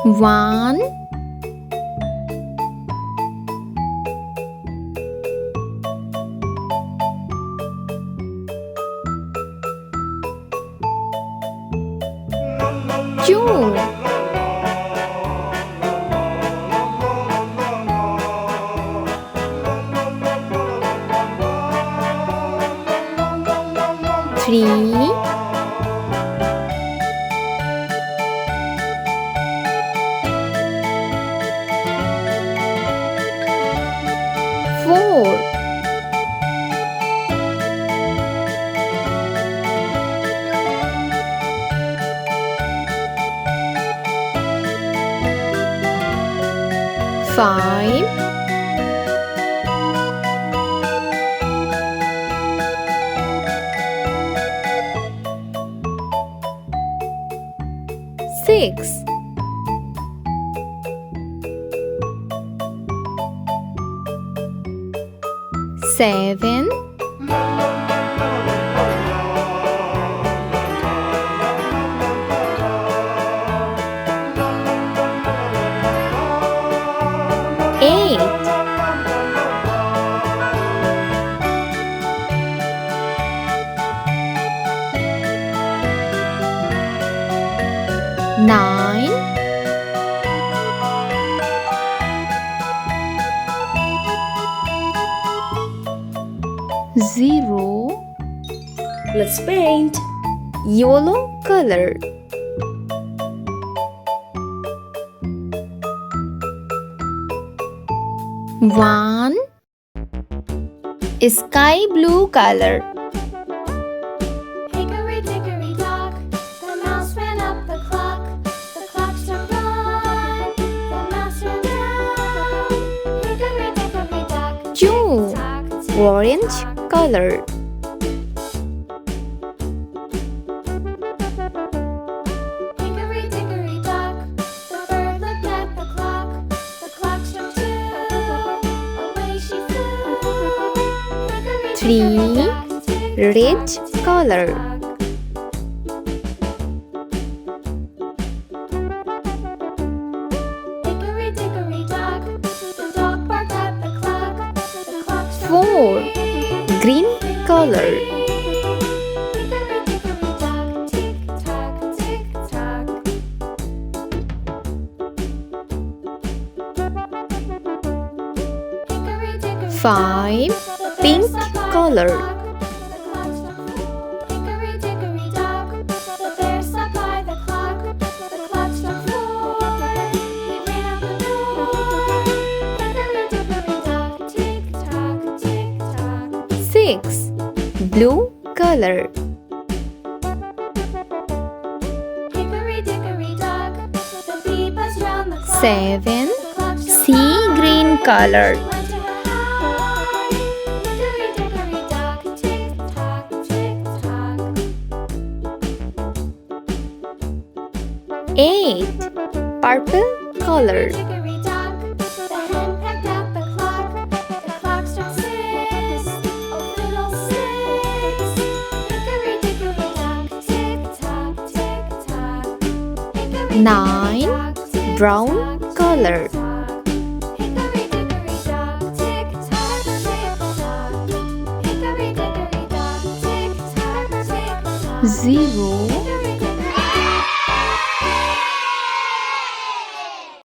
One, two, three, four, five, six, seven, eight, nine, 0. Let's paint. Yellow color. One, sky blue color. Hickory dickory dock, the mouse ran up the clock. The clock struck one, the mouse ran down. Hickory dickory dock, Two, tick-tock, tick-tock. orange color. Hickory dickory dock, the bird looked at the clock. The clock struck two, away she flew. Hickory Three, dickory dock, tick-tock, red color. tick-tock. Hickory dickory dock, the dog barked at the clock. The clock struck Four, three. green color. Hickory dickory dock, tick tock, tick tock. Hickory dickory Five, dock, the pink bear sat by the color. clock. The clock struck four. Hickory dickory dock, the bear sat by the clock. The clock struck four. He ran out the door. Hickory dickory dock, tick tock, tick tock. Six, blue color. Hickory dickory dock, the bee buzzed round the clock. Seven, The clock struck sea green five. color. She went to her hive. Hickory dickory dock, tick tock, tick tock. Eight, purple color. Hickory dock, the hen pecked at the clock. The clock struck six. Oh, fiddlesticks. Hickory dickory dock, tick tock, tick tock. Hickory Nine, dickory dock, tick brown tock, color. tick tock. Hickory dickory dock, tick tock, tick tock. Hickory dickory dock, tick tock, tick tock. 0,